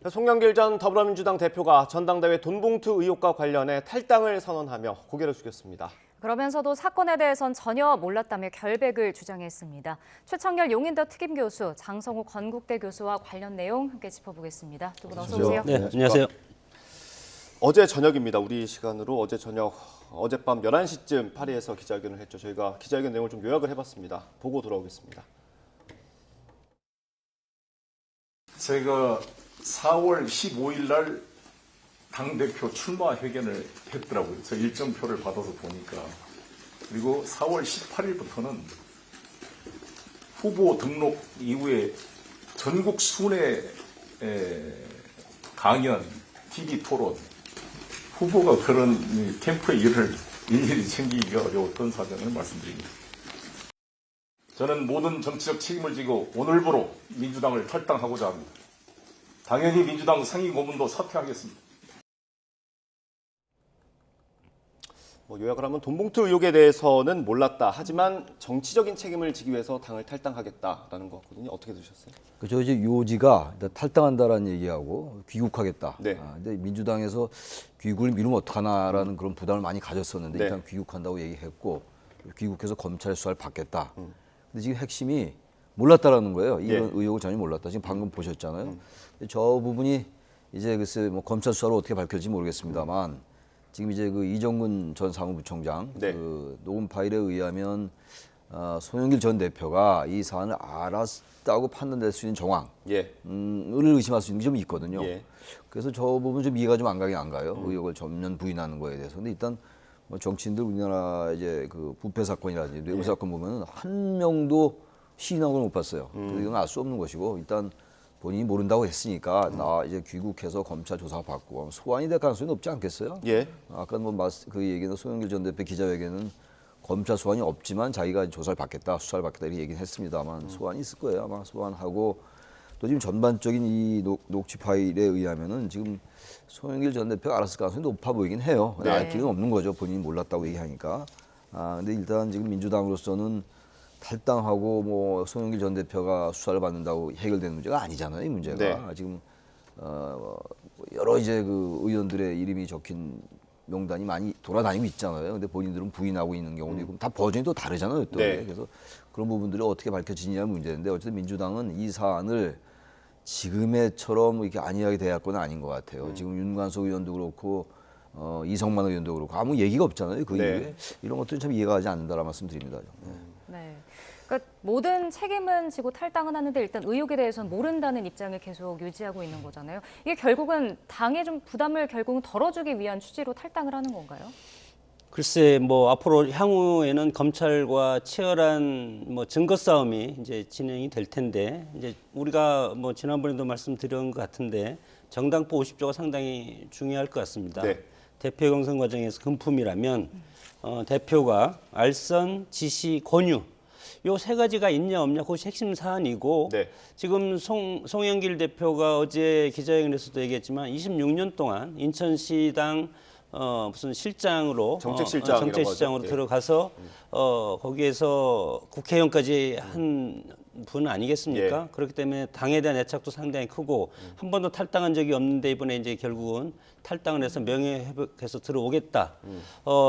송영길 전 더불어민주당 대표가 전당대회 돈봉투 의혹과 관련해 탈당을 선언하며 고개를 숙였습니다. 그러면서도 사건에 대해선 전혀 몰랐다며 결백을 주장했습니다. 최창렬 용인대 특임교수, 장성우 건국대 교수와 관련 내용 함께 짚어보겠습니다. 두 분 어서 오세요. 네, 안녕하세요. 어제 저녁입니다. 우리 시간으로 어젯밤 11시쯤 파리에서 기자회견을 했죠. 저희가 기자회견 내용을 좀 요약을 해봤습니다. 보고 돌아오겠습니다. 제가 4월 15일 날 당대표 출마 회견을 했더라고요. 저 일정표를 받아서 보니까. 그리고 4월 18일부터는 후보 등록 이후에 전국 순회 강연, TV 토론, 후보가 그런 캠프의 일을 일일이 챙기기가 어려웠던 사정을 말씀드립니다. 저는 모든 정치적 책임을 지고 오늘부로 민주당을 탈당하고자 합니다. 당연히 민주당 상임 고문도 사퇴하겠습니다. 요약을 하면 돈봉투 의혹에 대해서는 몰랐다. 하지만 정치적인 책임을 지기 위해서 당을 탈당하겠다라는 것 같거든요. 어떻게 들으셨어요? 그죠, 이제 요지가 탈당한다라는 얘기하고 귀국하겠다. 네. 근데 민주당에서 귀국을 미루면 어떡하나라는 그런 부담을 많이 가졌었는데 네. 일단 귀국한다고 얘기했고 귀국해서 검찰 수사를 받겠다. 근데 지금 핵심이 몰랐다라는 거예요. 이런 의혹을 전혀 몰랐다. 지금 방금 보셨잖아요. 근데 저 부분이 이제 글쎄 뭐 검찰 수사로 어떻게 밝힐지 모르겠습니다만 지금 이제 그 이정근 전 사무부총장 그 녹음 파일에 의하면 송영길 전 대표가 이 사안을 알았다고 판단될 수 있는 정황을 의심할 수 있는 게 좀 있거든요. 그래서 저 부분 좀 이해가 좀 안 가긴 안 가요. 의혹을 전면 부인하는 거에 대해서. 근데 일단 뭐 정치인들 우리나라 이제 그 부패 사건이라든지 뇌물 사건 보면은 한 명도 시인한 걸 못 봤어요. 그래서 이건 알 수 없는 것이고 일단 본인이 모른다고 했으니까 나 이제 귀국해서 검찰 조사 받고 소환이 될 가능성이 높지 않겠어요? 아까 뭐 그 얘기는 송영길 전 대표 기자회견은 검찰 소환이 없지만 자기가 조사를 받겠다, 수사를 받겠다 이렇게 얘기는 했습니다만 소환이 있을 거예요. 아마 소환하고 또 지금 전반적인 이 녹취 파일에 의하면은 지금 송영길 전 대표가 알았을 가능성이 높아 보이긴 해요. 근데 알 길은 없는 거죠. 본인이 몰랐다고 얘기하니까. 근데 일단 지금 민주당으로서는 탈당하고 뭐 송영길 전 대표가 수사를 받는다고 해결되는 문제가 아니잖아요. 이 문제가 지금 여러 이제 그 의원들의 이름이 적힌 명단이 많이 돌아다니고 있잖아요. 근데 본인들은 부인하고 있는 경우도 있고 다 버전이 또 다르잖아요. 또 그래서 그런 부분들이 어떻게 밝혀지느냐 문제인데 어쨌든 민주당은 이 사안을 지금의처럼 이렇게 안이하게 대할 아닌 것 같아요. 지금 윤관석 의원도 그렇고 이성만 의원도 그렇고 아무 얘기가 없잖아요. 그 이후에 이런 것들은 참 이해가 가지 않는다라는 말씀드립니다. 그러니까 모든 책임은 지고 탈당은 하는데 일단 의혹에 대해서는 모른다는 입장을 계속 유지하고 있는 거잖아요. 이게 결국은 당에 좀 부담을 결국은 덜어주기 위한 취지로 탈당을 하는 건가요? 글쎄, 뭐 앞으로 향후에는 검찰과 치열한 뭐 증거 싸움이 이제 진행이 될 텐데 이제 우리가 뭐 지난번에도 말씀드린 것 같은데 정당포 50조가 상당히 중요할 것 같습니다. 대표 경선 과정에서 금품이라면 대표가 알선, 지시, 권유 요 세 가지가 있냐 없냐 그것이 핵심 사안이고 지금 송영길 대표가 어제 기자회견에서도 얘기했지만 26년 동안 인천시당 무슨 실장으로 정책실장으로 들어가서 거기에서 국회의원까지 한 분 아니겠습니까? 그렇기 때문에 당에 대한 애착도 상당히 크고 한 번도 탈당한 적이 없는데 이번에 이제 결국은 탈당을 해서 명예회복해서 들어오겠다.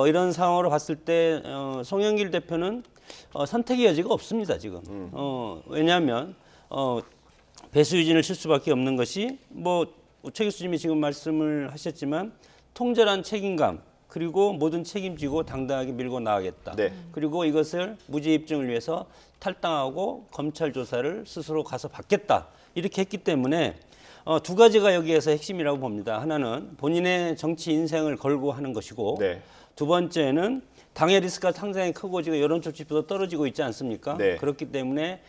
이런 상황으로 봤을 때 송영길 대표는 선택의 여지가 없습니다 지금. 왜냐하면 배수유진을 칠 수밖에 없는 것이 뭐 최 교수님이 지금 말씀을 하셨지만 통절한 책임감 그리고 모든 책임지고 당당하게 밀고 나가겠다. 그리고 이것을 무죄 입증을 위해서 탈당하고 검찰 조사를 스스로 가서 받겠다. 이렇게 했기 때문에 두 가지가 여기에서 핵심이라고 봅니다. 하나는 본인의 정치 인생을 걸고 하는 것이고 두 번째는 당의 리스크가 상당히 크고 지금 여론조 지표도 떨어지고 있지 않습니까? 그렇기 때문에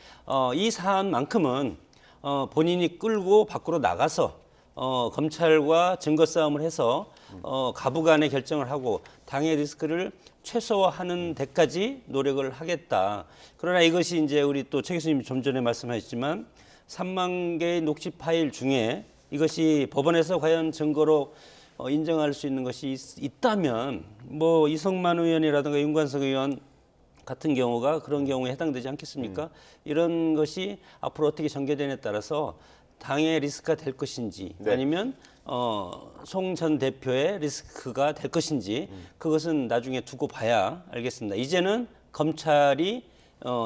이 사안만큼은 본인이 끌고 밖으로 나가서 검찰과 증거 싸움을 해서 가부간의 결정을 하고 당의 리스크를 최소화하는 데까지 노력을 하겠다. 그러나 이것이 이제 우리 또 최 교수님이 좀 전에 말씀하셨지만 3만 개의 녹취 파일 중에 이것이 법원에서 과연 증거로 인정할 수 있는 것이 있다면 뭐 이성만 의원이라든가 윤관석 의원 같은 경우가 그런 경우에 해당되지 않겠습니까? 이런 것이 앞으로 어떻게 전개되느냐에 따라서 당의 리스크가 될 것인지 네. 아니면 송 전 대표의 리스크가 될 것인지 그것은 나중에 두고 봐야 알겠습니다. 이제는 검찰이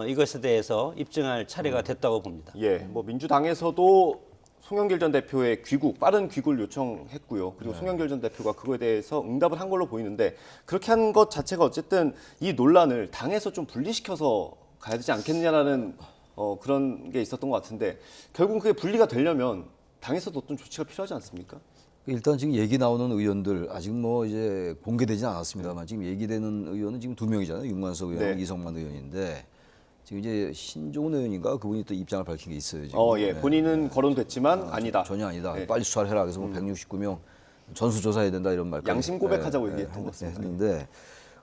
이것에 대해서 입증할 차례가 됐다고 봅니다. 예, 뭐 민주당에서도 송영길 전 대표의 귀국, 빠른 귀국을 요청했고요. 그리고 송영길 전 대표가 그거에 대해서 응답을 한 걸로 보이는데 그렇게 한 것 자체가 어쨌든 이 논란을 당에서 좀 분리시켜서 가야 되지 않겠느냐라는 그런 게 있었던 것 같은데 결국 그게 분리가 되려면 당에서도 어떤 조치가 필요하지 않습니까? 일단 지금 얘기 나오는 의원들 아직 뭐 이제 공개되진 않았습니다만 지금 얘기되는 의원은 지금 2명이잖아요. 윤관석 의원, 네. 이성만 의원인데 지금 이제 신종훈 의원인가 그분이 또 입장을 밝힌 게 있어요. 지금. 예, 본인은 거론됐지만 아니다. 전혀 아니다. 네. 빨리 수사를 해라. 그래서 뭐 169명 전수조사해야 된다 이런 말까지. 양심 고백하자고 얘기했던 것 같습니다. 했는데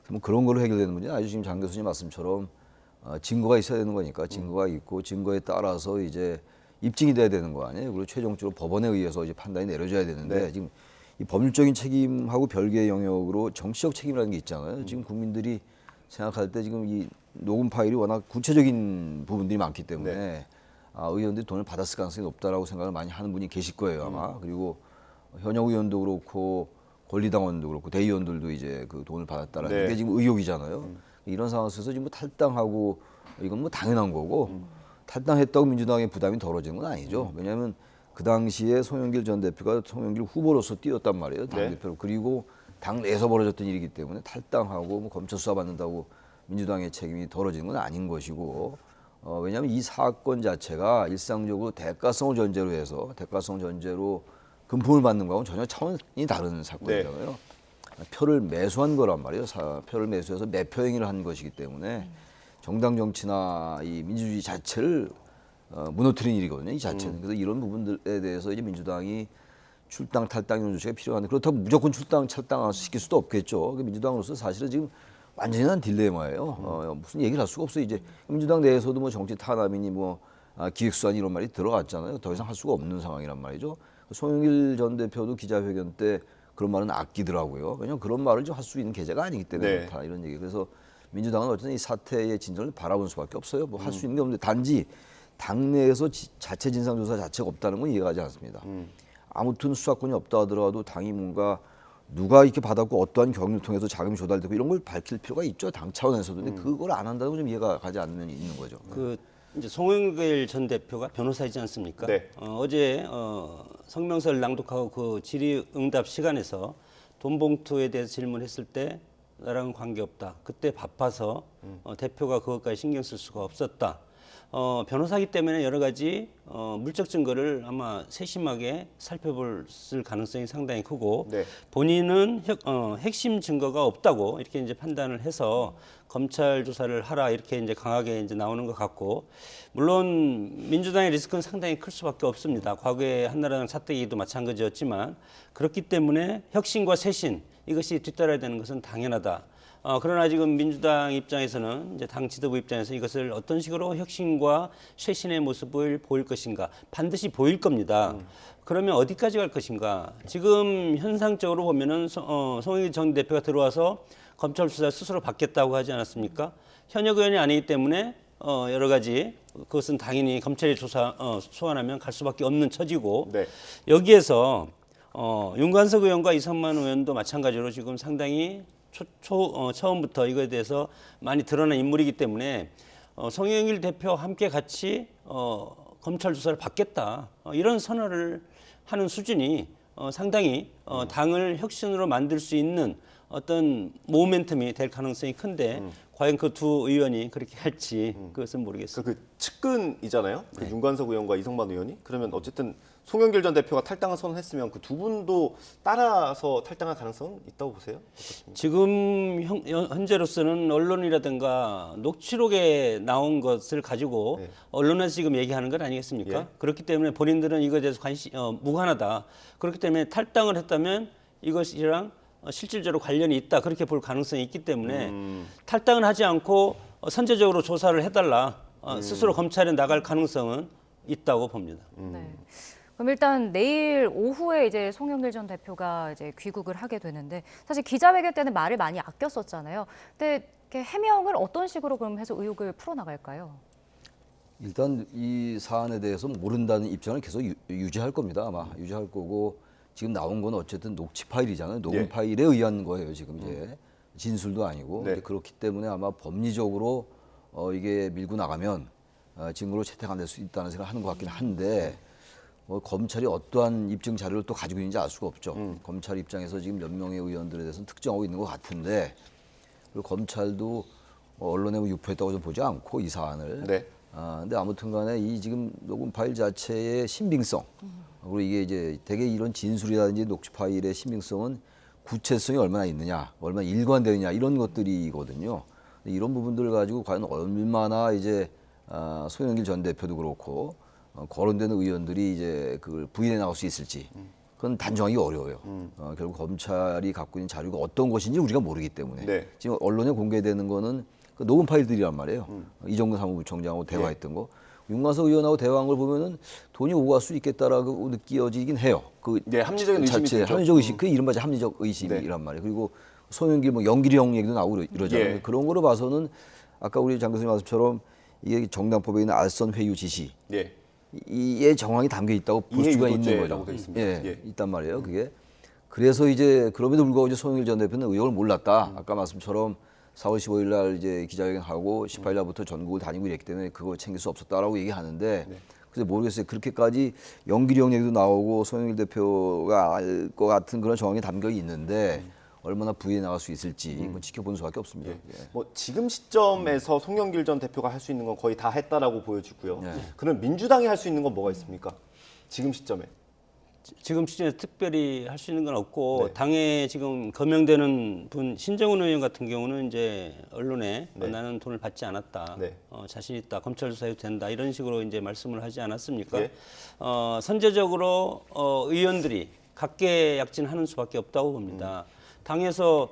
뭐 그런 걸로 해결되는 문제는 아주 지금 장 교수님 말씀처럼 증거가 있어야 되는 거니까 증거가 있고 증거에 따라서 이제 입증이 돼야 되는 거 아니에요. 그리고 최종적으로 법원에 의해서 이제 판단이 내려져야 되는데 네. 지금 이 법률적인 책임하고 별개의 영역으로 정치적 책임이라는 게 있잖아요. 지금 국민들이 생각할 때 지금 이 녹음 파일이 워낙 구체적인 부분들이 많기 때문에 네. 의원들이 돈을 받았을 가능성이 높다라고 생각을 많이 하는 분이 계실 거예요 아마. 그리고 현역 의원도 그렇고 권리당원도 그렇고 대의원들도 이제 그 돈을 받았다라는 네. 게 지금 의혹이잖아요. 이런 상황에서 지금 뭐 탈당하고 이건 뭐 당연한 거고 탈당했다고 민주당의 부담이 덜어지는 건 아니죠. 왜냐하면 그 당시에 송영길 전 대표가 송영길 후보로서 뛰었단 말이에요. 당대표로. 그리고 당 내에서 벌어졌던 일이기 때문에 탈당하고 뭐 검찰 수사 받는다고 민주당의 책임이 덜어지는 건 아닌 것이고 왜냐하면 이 사건 자체가 일상적으로 대가성을 전제로 해서 대가성 전제로 금품을 받는 거하고는 전혀 차원이 다른 사건이잖아요. 표를 매수한 거란 말이에요. 표를 매수해서 매표 행위를 한 것이기 때문에 정당 정치나 이 민주주의 자체를 무너뜨린 일이거든요. 이 자체는. 그래서 이런 부분들에 대해서 이제 민주당이 출당, 탈당 이런 조치가 필요한데 그렇다고 무조건 출당, 탈당 시킬 수도 없겠죠. 민주당으로서 사실은 지금 완전한 딜레마예요. 무슨 얘기를 할 수가 없어요. 이제 민주당 내에서도 뭐 정치 탄압이니 뭐 기획수사니 이런 말이 들어갔잖아요. 더 이상 할 수가 없는 상황이란 말이죠. 송영길 전 대표도 기자회견 때 그런 말은 아끼더라고요. 왜냐하면 그런 말을 좀 할 수 있는 계제가 아니기 때문에 네. 그렇다 이런 얘기. 그래서 민주당은 어쨌든 이 사태의 진전을 바라볼 수밖에 없어요. 뭐 할 수 있는 게 없는데 단지 당내에서 자체 진상조사 자체가 없다는 건 이해가지 않습니다. 아무튼 수사권이 없다 하더라도 당이 뭔가 누가 이렇게 받았고 어떠한 경위를 통해서 자금이 조달되고 이런 걸 밝힐 필요가 있죠. 당 차원에서도. 근데 그걸 안 한다는 건 좀 이해가 가지 않는 면이 있는 거죠. 그 이제 송영길 전 대표가 변호사이지 않습니까? 네. 어제 성명서를 낭독하고 그 질의응답 시간에서 돈 봉투에 대해서 질문했을 때 나랑은 관계없다. 그때 바빠서 대표가 그것까지 신경 쓸 수가 없었다. 변호사기 때문에 여러 가지 물적 증거를 아마 세심하게 살펴볼 가능성이 상당히 크고 네. 본인은 핵심 증거가 없다고 이렇게 이제 판단을 해서 검찰 조사를 하라 이렇게 이제 강하게 이제 나오는 것 같고 물론 민주당의 리스크는 상당히 클 수밖에 없습니다. 과거에 한나라당 사태기도 마찬가지였지만 그렇기 때문에 혁신과 쇄신 이것이 뒤따라야 되는 것은 당연하다. 그러나 지금 민주당 입장에서는 이제 당 지도부 입장에서 이것을 어떤 식으로 혁신과 쇄신의 모습을 보일 것인가 반드시 보일 겁니다. 그러면 어디까지 갈 것인가? 지금 현상적으로 보면은 송영길 전 대표가 들어와서 검찰 수사를 스스로 받겠다고 하지 않았습니까? 현역 의원이 아니기 때문에 여러 가지 그것은 당연히 검찰이 소환하면 갈 수밖에 없는 처지고 네. 여기에서 윤관석 의원과 이성만 의원도 마찬가지로 지금 상당히 처음부터 이거에 대해서 많이 드러난 인물이기 때문에 송영길 대표와 함께 같이 검찰 조사를 받겠다 이런 선언을 하는 수준이 상당히 당을 혁신으로 만들 수 있는 어떤 모멘텀이 될 가능성이 큰데 과연 그 두 의원이 그렇게 할지 그것은 모르겠습니다. 그 측근이잖아요. 그 윤관석 의원과 이성만 의원이. 그러면 어쨌든 송영길 전 대표가 탈당을 선언했으면 그 두 분도 따라서 탈당할 가능성은 있다고 보세요? 어떻습니까? 지금 현재로서는 언론이라든가 녹취록에 나온 것을 가지고 네. 언론에서 지금 얘기하는 건 아니겠습니까? 예. 그렇기 때문에 본인들은 이거에 대해서 무관하다. 그렇기 때문에 탈당을 했다면 이것이랑 실질적으로 관련이 있다. 그렇게 볼 가능성이 있기 때문에 탈당을 하지 않고 선제적으로 조사를 해달라. 스스로 검찰에 나갈 가능성은 있다고 봅니다. 네. 그럼 일단 내일 오후에 이제 송영길 전 대표가 이제 귀국을 하게 되는데 사실 기자회견 때는 말을 많이 아꼈었잖아요. 근데 이렇게 해명을 어떤 식으로 그럼 해서 의혹을 풀어나갈까요? 일단 이 사안에 대해서 모른다는 입장을 계속 유지할 겁니다. 아마 유지할 거고 지금 나온 건 어쨌든 녹취 파일이잖아요. 녹음 예. 파일에 의한 거예요. 지금 이제 진술도 아니고 네. 이제 그렇기 때문에 아마 법리적으로 이게 밀고 나가면 증거로 채택 안 될 수 있다는 생각을 하는 것 같긴 한데 검찰이 어떠한 입증 자료를 또 가지고 있는지 알 수가 없죠. 검찰 입장에서 지금 몇 명의 의원들에 대해서는 특정하고 있는 것 같은데 그리고 검찰도 언론에 유포했다고 좀 보지 않고 이 사안을. 네. 근데 아무튼간에 이 지금 녹음 파일 자체의 신빙성 그리고 이게 이제 대개 이런 진술이라든지 녹취 파일의 신빙성은 구체성이 얼마나 있느냐, 얼마나 일관되느냐 이런 것들이거든요. 이런 부분들을 가지고 과연 얼마나 이제 송영길 전 대표도 그렇고 거론되는 의원들이 이제 그걸 부인해 나갈 수 있을지 그건 단정하기 어려워요. 결국 검찰이 갖고 있는 자료가 어떤 것인지 우리가 모르기 때문에 네. 지금 언론에 공개되는 거는 그 녹음 파일들이란 말이에요. 이정근 사무부총장하고 대화했던 거. 윤관석 의원하고 대화한 걸 보면은 돈이 오고 갈 수 있겠다라고 느껴지긴 해요. 그 네, 합리적인 의심이 자체, 들죠. 합리적 의심, 그 이른바 합리적 의심이란 말이에요. 그리고 손영길 뭐 연길이 형 얘기도 나오고 이러잖아요. 예. 그런 거로 봐서는 아까 우리 장 교수님 말씀처럼 이게 정당법에 있는 알선 회유 지시 예. 이에 정황이 담겨 있다고 볼 이해 수가 있는 유도죄라고 거죠. 되어 있습니다. 예, 예. 있단 말이에요. 그게 그래서 이제 그럼에도 불구하고 이제 손영길 전 대표는 의혹을 몰랐다. 아까 말씀처럼 4월 15일 날 이제 기자회견하고 18일 날부터 전국을 다니고 이랬기 때문에 그거 챙길 수 없었다라고 얘기하는데 그래서 모르겠어요. 그렇게까지 연길이 형 얘기도 나오고 손영길 대표가 알 것 같은 그런 정황이 담겨 있는데 얼마나 부인해 나갈 수 있을지 뭐 지켜보는 수밖에 없습니다. 예. 뭐 지금 시점에서 송영길 전 대표가 할 수 있는 건 거의 다 했다라고 보여지고요. 네. 그럼 민주당이 할 수 있는 건 뭐가 있습니까? 지금 시점에. 지금 시점에 특별히 할 수 있는 건 없고 네. 당에 지금 거명되는 분 신정훈 의원 같은 경우는 이제 언론에 네. 나는 돈을 받지 않았다, 네. 자신 있다, 검찰 조사해도 된다 이런 식으로 이제 말씀을 하지 않았습니까? 네. 선제적으로 의원들이 각계약진하는 수밖에 없다고 봅니다. 당에서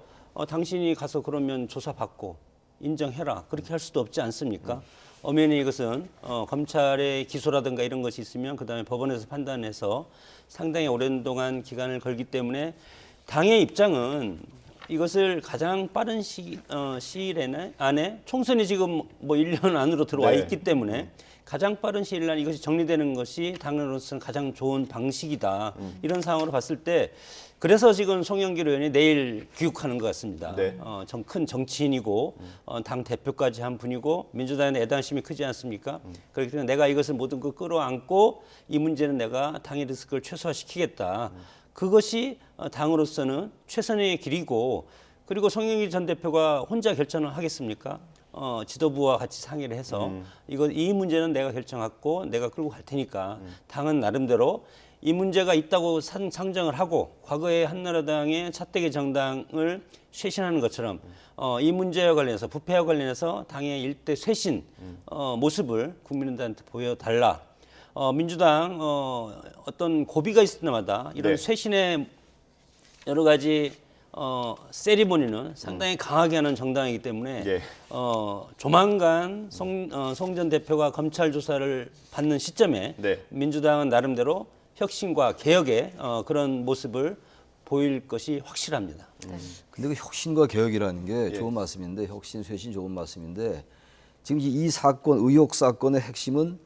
당신이 가서 그러면 조사받고 인정해라 그렇게 할 수도 없지 않습니까? 엄연히 이것은 검찰의 기소라든가 이런 것이 있으면 그다음에 법원에서 판단해서 상당히 오랜 동안 기간을 걸기 때문에 당의 입장은 이것을 가장 빠른 시일 안에 총선이 지금 뭐 1년 안으로 들어와 네. 있기 때문에 가장 빠른 시일 안에 이것이 정리되는 것이 당으로서는 가장 좋은 방식이다. 이런 상황으로 봤을 때 그래서 지금 송영길 의원이 내일 귀국하는 것 같습니다. 네. 큰 정치인이고 당 대표까지 한 분이고 민주당의 애당심이 크지 않습니까? 그렇기 때문에 내가 이것을 모든 걸 끌어안고 이 문제는 내가 당의 리스크를 최소화시키겠다. 그것이 당으로서는 최선의 길이고 그리고 송영길 전 대표가 혼자 결정을 하겠습니까? 지도부와 같이 상의를 해서 이 문제는 내가 결정하고 내가 끌고 갈 테니까 당은 나름대로 이 문제가 있다고 상정을 하고 과거에 한나라당의 차떼기 정당을 쇄신하는 것처럼 이 문제와 관련해서 부패와 관련해서 당의 일대 쇄신 모습을 국민들한테 보여달라. 민주당 어떤 고비가 있을 때마다 이런 네. 쇄신의 여러 가지 세리머니는 상당히 강하게 하는 정당이기 때문에 예. 조만간 송 전 대표가 검찰 조사를 받는 시점에 네. 민주당은 나름대로 혁신과 개혁의 그런 모습을 보일 것이 확실합니다. 근데 그 혁신과 개혁이라는 게 예. 좋은 말씀인데 혁신, 쇄신 좋은 말씀인데 지금 이 사건, 의혹 사건의 핵심은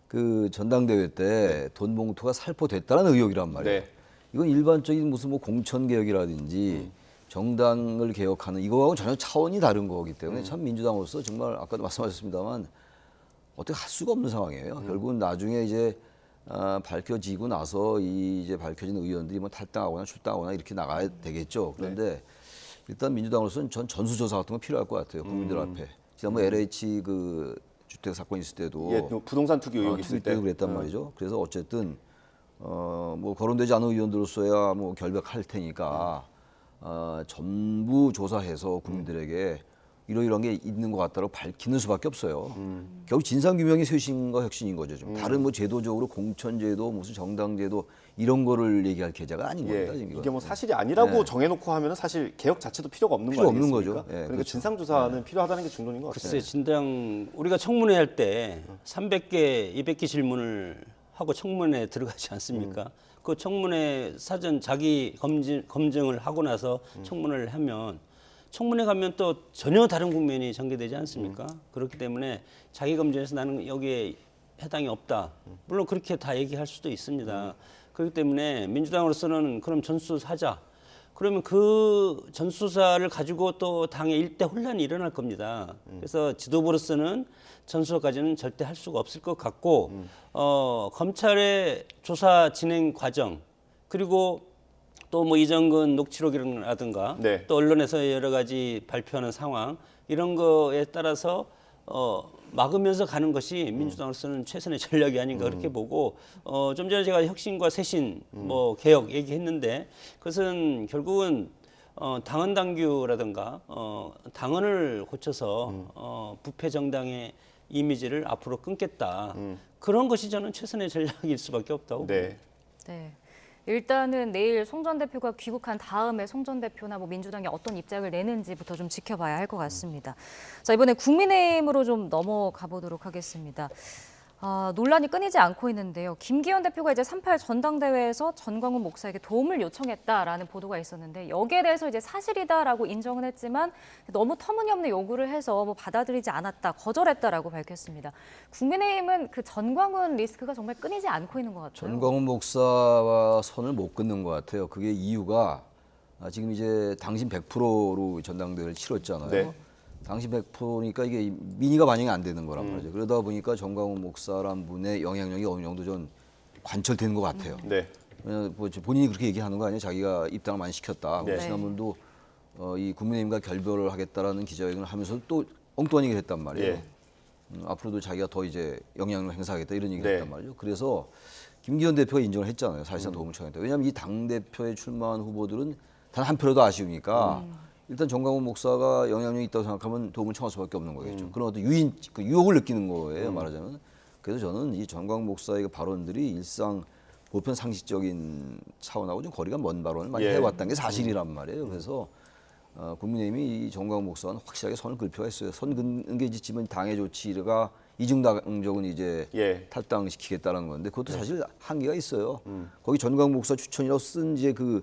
그 전당대회 때 돈 봉투가 살포됐다는 의혹이란 말이에요. 네. 이건 일반적인 무슨 뭐 공천 개혁이라든지 정당을 개혁하는 이거하고 전혀 차원이 다른 거기 때문에 참 민주당으로서 정말 아까도 말씀하셨습니다만 어떻게 할 수가 없는 상황이에요. 결국은 나중에 이제 밝혀지고 나서 이제 밝혀진 의원들이 뭐 탈당하거나 출당하거나 이렇게 나가야 되겠죠. 그런데 일단 민주당으로서는 전 전수조사 같은 거 필요할 것 같아요. 국민들 앞에. 지난번 LH 그 주택 사건 있을 때도 예, 또 부동산 투기 의혹 있을 때 때도 그랬단 말이죠. 그래서 어쨌든 뭐 거론되지 않은 의원들로서야 뭐 결백할 테니까 전부 조사해서 국민들에게 이러이러한 게 있는 것 같다고 밝히는 수밖에 없어요. 결국 진상규명이 쇄신과 혁신인 거죠. 좀. 다른 뭐 제도적으로 공천제도, 무슨 정당제도 이런 거를 얘기할 계좌가 아닌 예, 겁니다. 지금 이게 이건. 뭐 사실이 아니라고 네. 정해놓고 하면은 사실 개혁 자체도 필요가 없는 필요 거 없는 아니겠습니까? 거죠. 예, 그러니까 그렇죠. 진상조사는 필요하다는 게 중론인 것 같아요. 글쎄 진당 우리가 청문회 할 때 300개, 200개 질문을 하고 청문회에 들어가지 않습니까? 그 청문회 사전 자기 검증을 하고 나서 청문회를 하면 청문회 가면 또 전혀 다른 국면이 전개되지 않습니까? 그렇기 때문에 자기 검증에서 나는 여기에 해당이 없다. 물론 그렇게 다 얘기할 수도 있습니다. 그렇기 때문에 민주당으로서는 그럼 전수조사하자. 그러면 그 전수조사를 가지고 또 당의 일대 혼란이 일어날 겁니다. 그래서 지도부로서는 전수조사까지는 절대 할 수가 없을 것 같고 검찰의 조사 진행 과정 그리고 또 뭐 이정근 녹취록이라든가 네. 또 언론에서 여러 가지 발표하는 상황 이런 거에 따라서 막으면서 가는 것이 민주당으로서는 최선의 전략이 아닌가 그렇게 보고 좀 전에 제가 혁신과 쇄신 뭐 개혁 얘기했는데 그것은 결국은 당헌 당규라든가 당헌을 고쳐서 부패 정당의 이미지를 앞으로 끊겠다. 그런 것이 저는 최선의 전략일 수밖에 없다고 봅니다. 네. 네. 일단은 내일 송 전 대표가 귀국한 다음에 송 전 대표나 뭐 민주당이 어떤 입장을 내는지부터 좀 지켜봐야 할 것 같습니다. 자, 이번에 국민의힘으로 좀 넘어가 보도록 하겠습니다. 논란이 끊이지 않고 있는데요. 김기현 대표가 이제 3.8 전당대회에서 전광훈 목사에게 도움을 요청했다라는 보도가 있었는데 여기에 대해서 이제 사실이다라고 인정은 했지만 너무 터무니없는 요구를 해서 뭐 받아들이지 않았다, 거절했다라고 밝혔습니다. 국민의힘은 그 전광훈 리스크가 정말 끊이지 않고 있는 것 같아요. 전광훈 목사와 선을 못 끊는 것 같아요. 그게 이유가 지금 이제 당신 100%로 전당대회를 치렀잖아요. 네. 당시 100%니까 이게 민의가 반영이 안 되는 거란 말이죠. 그러다 보니까 정광훈 목사란 분의 영향력이 어느 정도 좀 관철되는 것 같아요. 네. 뭐 본인이 그렇게 얘기하는 거 아니에요? 자기가 입당을 많이 시켰다. 네. 지난번도 이 국민의힘과 결별을 하겠다라는 기자회견을 하면서 또 엉뚱한 얘기를 했단 말이에요. 예. 앞으로도 자기가 더 이제 영향력을 행사하겠다 이런 얘기를 네. 했단 말이죠. 그래서 김기현 대표가 인정을 했잖아요. 사실상 도움을 청했다. 왜냐하면 이 당대표에 출마한 후보들은 단 한 표라도 아쉬우니까 일단 정광훈 목사가 영향력이 있다고 생각하면 도움을 청할 수밖에 없는 거겠죠. 그런 어떤 그 유혹을 느끼는 거예요, 말하자면. 그래서 저는 이 정광훈 목사의 발언들이 일상 보편 상식적인 차원하고 좀 거리가 먼 발언을 많이 예. 해왔다는 게 사실이란 말이에요. 그래서 국민의힘이 이 정광훈 목사는 확실하게 선을 긋을 필요가 있어요. 선 긋는 게 지금 당의 조치가 이중당적은 이제 예. 탈당시키겠다는 건데 그것도 사실 한계가 있어요. 거기 전광훈 목사 추천이라고 쓴 이제 그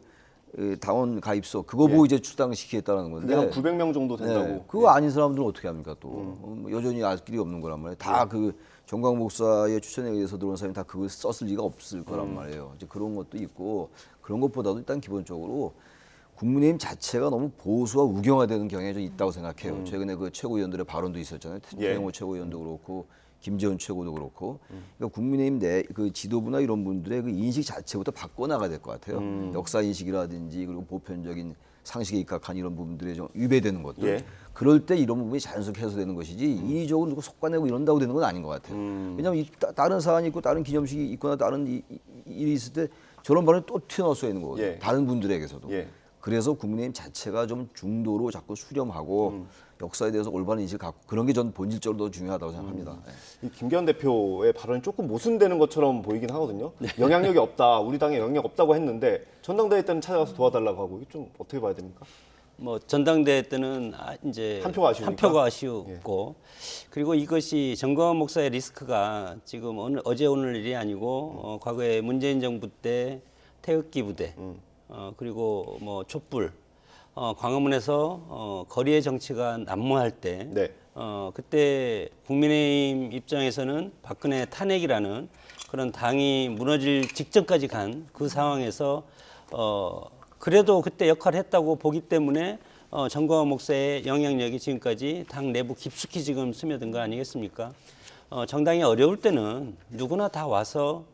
당원 가입서 그거 보고 이제 출당시키겠다는 건데 그게 한 900명 정도 된다고. 네, 그거 아닌 사람들은 어떻게 합니까 또 여전히 알 길이 없는 거란 말이에요. 다 그 정광훈 목사의 추천에 의해서 들어온 사람이 다 그걸 썼을 리가 없을 거란 말이에요. 이제 그런 것도 있고 그런 것보다도 일단 기본적으로 국민의힘 자체가 너무 보수와 우경화되는 경향이 좀 있다고 생각해요. 최근에 그 최고위원들의 발언도 있었잖아요. 예. 최영호 최고위원도 그렇고 김재원 최고도 그렇고 그러니까 국민의힘 내 그 지도부나 이런 분들의 그 인식 자체부터 바꿔나가야 될 것 같아요. 역사 인식이라든지 그리고 보편적인 상식에 입각한 이런 부분들이 좀 위배되는 것들. 예. 그럴 때 이런 부분이 자연스럽게 해소되는 것이지 인위적으로 누구 속아내고 이런다고 되는 건 아닌 것 같아요. 왜냐하면 다른 사안이 있고 다른 기념식이 있거나 다른 일이 있을 때 저런 발언이 또 튀어나올 수 있는 거거든요. 예. 다른 분들에게서도. 예. 그래서 국민의힘 자체가 좀 중도로 자꾸 수렴하고 역사에 대해서 올바른 인식을 갖고 그런 게 전 본질적으로 더 중요하다고 생각합니다. 네. 이 김기현 대표의 발언이 조금 모순되는 것처럼 보이긴 하거든요. 영향력이 없다, 우리 당에 영향력 없다고 했는데 전당대회 때는 찾아가서 도와달라고 하고 이게 좀 어떻게 봐야 됩니까? 뭐 전당대회 때는 이제 한 표가 아쉬우니까? 한 표가 아쉬웠고 그리고 이것이 정광훈 목사의 리스크가 지금 어제 오늘 일이 아니고 과거에 문재인 정부 때 태극기 부대 그리고 뭐 촛불 광화문에서 거리의 정치가 난무할 때 네. 그때 국민의힘 입장에서는 박근혜 탄핵이라는 그런 당이 무너질 직전까지 간 그 상황에서 그래도 그때 역할을 했다고 보기 때문에 정광훈 목사의 영향력이 지금까지 당 내부 깊숙이 지금 스며든 거 아니겠습니까? 정당이 어려울 때는 누구나 다 와서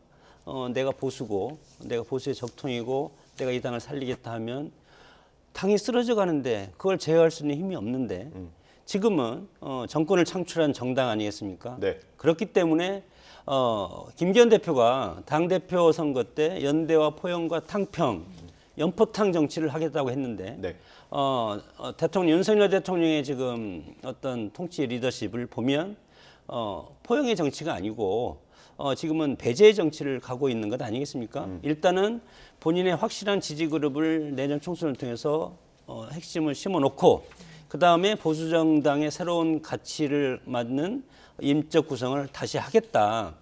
내가 보수고 내가 보수의 적통이고 내가 이 당을 살리겠다 하면 당이 쓰러져 가는데 그걸 제어할 수 있는 힘이 없는데 지금은 정권을 창출한 정당 아니겠습니까? 네. 그렇기 때문에 김기현 대표가 당대표 선거 때 연대와 포용과 탕평, 연포탕 정치를 하겠다고 했는데 네. 대통령 윤석열 대통령의 지금 어떤 통치 리더십을 보면 포용의 정치가 아니고 지금은 배제의 정치를 가고 있는 것 아니겠습니까? 일단은 본인의 확실한 지지 그룹을 내년 총선을 통해서 핵심을 심어놓고 그 다음에 보수 정당의 새로운 가치를 맞는 임적 구성을 다시 하겠다.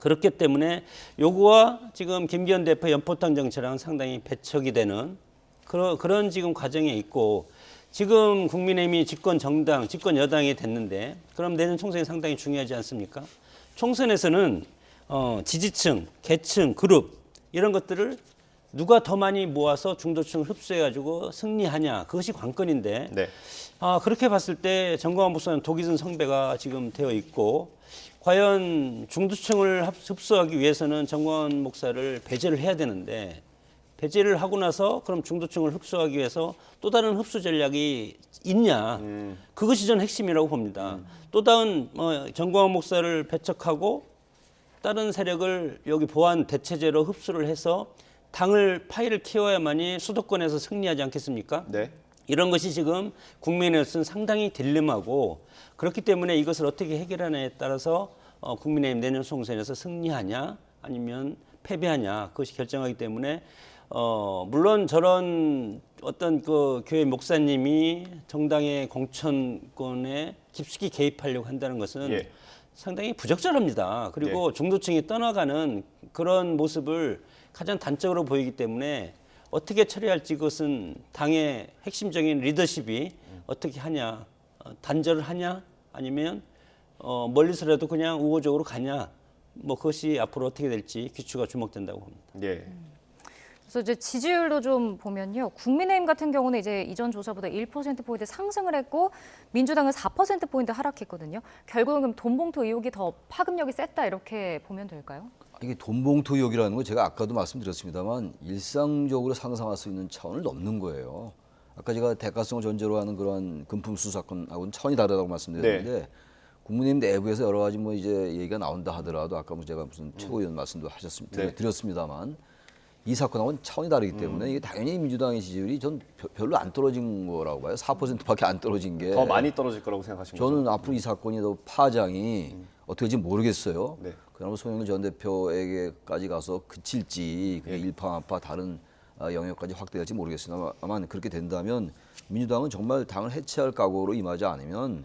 그렇기 때문에 요구와 지금 김기현 대표 연포탕 정치랑 상당히 배척이 되는 그런 지금 과정에 있고 지금 국민의힘이 집권 정당, 집권 여당이 됐는데 그럼 내년 총선이 상당히 중요하지 않습니까? 총선에서는 지지층, 계층, 그룹 이런 것들을 누가 더 많이 모아서 중도층을 흡수해가지고 승리하냐 그것이 관건인데 네. 그렇게 봤을 때 정광훈 목사는 독이든 성배가 지금 되어 있고 과연 중도층을 흡수하기 위해서는 정광훈 목사를 배제를 해야 되는데 배제를 하고 나서 그럼 중도층을 흡수하기 위해서 또 다른 흡수 전략이 있냐 그것이 전 핵심이라고 봅니다. 또 다른 정광훈 목사를 배척하고 다른 세력을 여기 보완 대체제로 흡수를 해서 당을 파일을 키워야만이 수도권에서 승리하지 않겠습니까? 네. 이런 것이 지금 국민의힘에서는 상당히 딜레마고 그렇기 때문에 이것을 어떻게 해결하냐에 따라서 국민의힘 내년 총선에서 승리하냐 아니면 패배하냐 그것이 결정하기 때문에 물론 저런 어떤 그 교회 목사님이 정당의 공천권에 깊숙이 개입하려고 한다는 것은 예. 상당히 부적절합니다. 그리고 중도층이 떠나가는 그런 모습을 가장 단적으로 보이기 때문에 어떻게 처리할지 그것은 당의 핵심적인 리더십이 어떻게 하냐, 단절을 하냐, 아니면 멀리서라도 그냥 우호적으로 가냐, 뭐 그것이 앞으로 어떻게 될지 귀추가 주목된다고 봅니다. 예. 그래서 이제 지지율도 좀 보면요. 국민의힘 같은 경우는 이제 이전 조사보다 1%포인트 상승을 했고 민주당은 4%포인트 하락했거든요. 결국은 그럼 돈봉투 의혹이 더 파급력이 셌다 이렇게 보면 될까요? 이게 돈봉투 의혹이라는 거 제가 아까도 말씀드렸습니다만 일상적으로 상상할 수 있는 차원을 넘는 거예요. 아까 제가 대가성을 전제로 하는 그런 금품수 사건하고는 차원이 다르다고 말씀드렸는데 국민의힘 내부에서 여러 가지 뭐 이제 얘기가 나온다 하더라도 아까 뭐 제가 무슨 최고위원 말씀도 드렸습니다만 이 사건하고는 차원이 다르기 때문에 이게 당연히 민주당의 지지율이 전 별로 안 떨어진 거라고 봐요. 4%밖에 안 떨어진 게. 더 많이 떨어질 거라고 생각하신 거죠? 저는 앞으로 이 사건이 더 파장이 어떻게 될지 모르겠어요. 네. 그나마 송영길 전 대표에게까지 가서 그칠지 그게 일파만파 다른 영역까지 확대될지 모르겠습니다만 그렇게 된다면 민주당은 정말 당을 해체할 각오로 임하지 않으면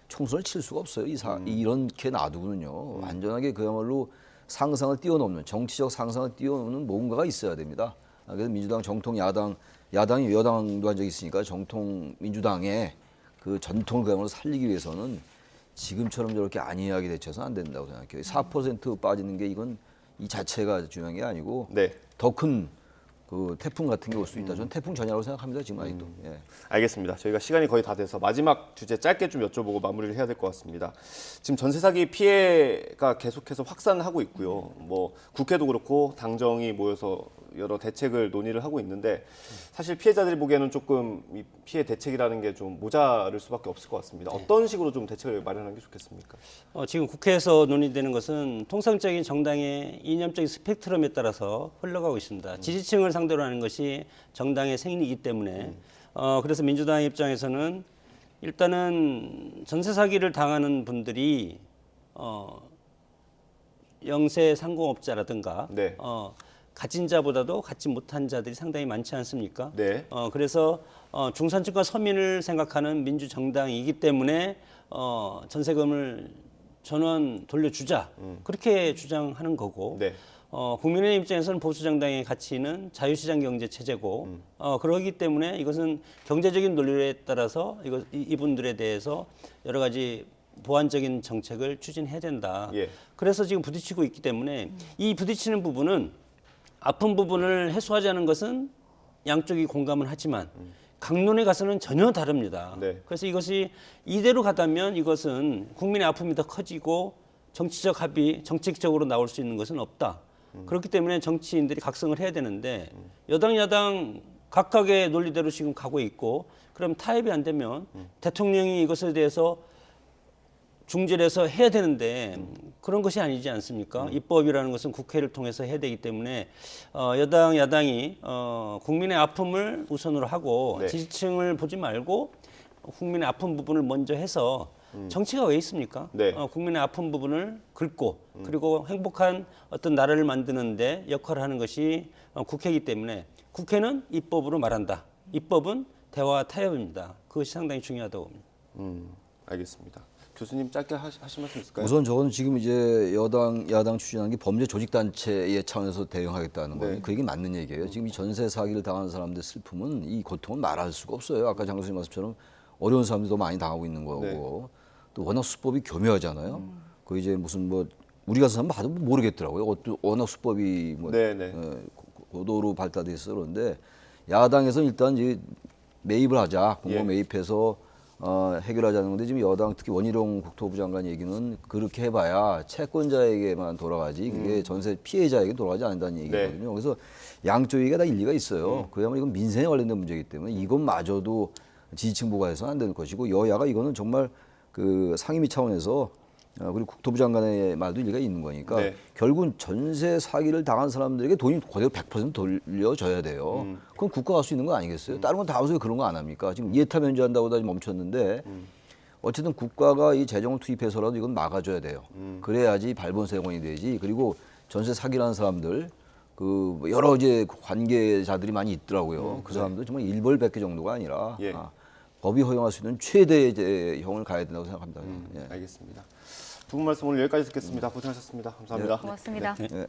총선을 칠 수가 없어요. 이렇게 놔두고는요. 완전하게 그야말로 상상을 뛰어넘는 정치적 상상을 뛰어넘는 뭔가가 있어야 됩니다. 그래서 민주당 정통 야당이 여당도 한 적이 있으니까 정통 민주당의 그 전통을 그야말로 살리기 위해서는 지금처럼 저렇게 안이하게 대처해서는 안 된다고 생각해요. 4% 빠지는 게 이건 이 자체가 중요한 게 아니고 네. 더 큰 그 태풍 같은 게 올 수 있다. 저는 태풍 전야라고 생각합니다. 지금 아직도. 예. 알겠습니다. 저희가 시간이 거의 다 돼서 마지막 주제 짧게 좀 여쭤보고 마무리를 해야 될 것 같습니다. 지금 전세 사기 피해가 계속해서 확산하고 있고요. 뭐 국회도 그렇고 당정이 모여서 여러 대책을 논의를 하고 있는데 사실 피해자들이 보기에는 조금 이 피해 대책이라는 게 좀 모자랄 수밖에 없을 것 같습니다. 어떤 식으로 좀 대책을 마련하는 게 좋겠습니까? 지금 국회에서 논의되는 것은 통상적인 정당의 이념적인 스펙트럼에 따라서 흘러가고 있습니다. 지지층을 상대로 하는 것이 정당의 생리이기 때문에 그래서 민주당 입장에서는 일단은 전세 사기를 당하는 분들이 영세 상공업자라든가 네. 가진 자보다도 갖지 못한 자들이 상당히 많지 않습니까? 네. 그래서 중산층과 서민을 생각하는 민주정당이기 때문에 전세금을 전원 돌려주자 그렇게 주장하는 거고 네. 국민의 입장에서는 보수정당의 가치는 자유시장 경제 체제고 그러기 때문에 이것은 경제적인 논리에 따라서 이분들에 대해서 여러 가지 보완적인 정책을 추진해야 된다. 예. 그래서 지금 부딪히고 있기 때문에 이 부딪히는 부분은 아픈 부분을 해소하자는 것은 양쪽이 공감을 하지만 강론에 가서는 전혀 다릅니다. 네. 그래서 이것이 이대로 가다면 이것은 국민의 아픔이 더 커지고 정치적 합의, 정책적으로 나올 수 있는 것은 없다. 그렇기 때문에 정치인들이 각성을 해야 되는데 여당, 야당 각각의 논리대로 지금 가고 있고 그럼 타협이 안 되면 대통령이 이것에 대해서 중재해서 해야 되는데 그런 것이 아니지 않습니까? 입법이라는 것은 국회를 통해서 해야 되기 때문에 여당, 야당이 국민의 아픔을 우선으로 하고 네. 지지층을 보지 말고 국민의 아픈 부분을 먼저 해서 정치가 왜 있습니까? 네. 국민의 아픈 부분을 긁고 그리고 행복한 어떤 나라를 만드는데 역할을 하는 것이 국회이기 때문에 국회는 입법으로 말한다. 입법은 대화와 타협입니다. 그것이 상당히 중요하다고 봅니다. 알겠습니다. 교수님 짧게 하실 말씀 있을까요? 우선 저건 지금 이제 여당, 야당 추진하는 게 범죄 조직단체의 차원에서 대응하겠다는 거예요. 네. 그 얘기 맞는 얘기예요. 지금 이 전세 사기를 당하는 사람들의 슬픔은 이 고통은 말할 수가 없어요. 아까 장 교수님 말씀처럼 어려운 사람들도 많이 당하고 있는 거고 네. 또 워낙 수법이 교묘하잖아요. 그 이제 무슨 뭐 우리가 사람 봐도 모르겠더라고요. 워낙 수법이 뭐 네네. 고도로 발달돼 있어 그런데 야당에서는 일단 이제 매입을 하자, 공공 예. 매입해서 해결하자는 건데 지금 여당 특히 원희룡 국토부 장관 얘기는 그렇게 해봐야 채권자에게만 돌아가지 그게 전세 피해자에게 돌아가지 않는다는 얘기거든요. 그래서 양쪽 얘기가 다 일리가 있어요. 그야말로 이건 민생에 관련된 문제이기 때문에 이것마저도 지지층 보고해서는 안 되는 것이고 여야가 이거는 정말 그 상임위 차원에서 그리고 국토부 장관의 말도 일리가 있는 거니까 네. 결국은 전세 사기를 당한 사람들에게 돈이 그대로 100% 돌려줘야 돼요. 그건 국가가 할 수 있는 거 아니겠어요? 다른 건 다 하면서 왜 그런 거 안 합니까? 지금 이해타 면제한다고 다시 멈췄는데 어쨌든 국가가 이 재정을 투입해서라도 이건 막아줘야 돼요. 그래야지 발본세원이 되지. 그리고 전세 사기라는 사람들 그 여러 이제 관계자들이 많이 있더라고요. 그 사람들 정말 일벌백계 정도가 아니라 예. 법이 허용할 수 있는 최대의 이제 형을 가야 된다고 생각합니다. 예. 알겠습니다. 두 분 말씀 오늘 여기까지 듣겠습니다. 고생하셨습니다. 감사합니다. 고맙습니다. 예.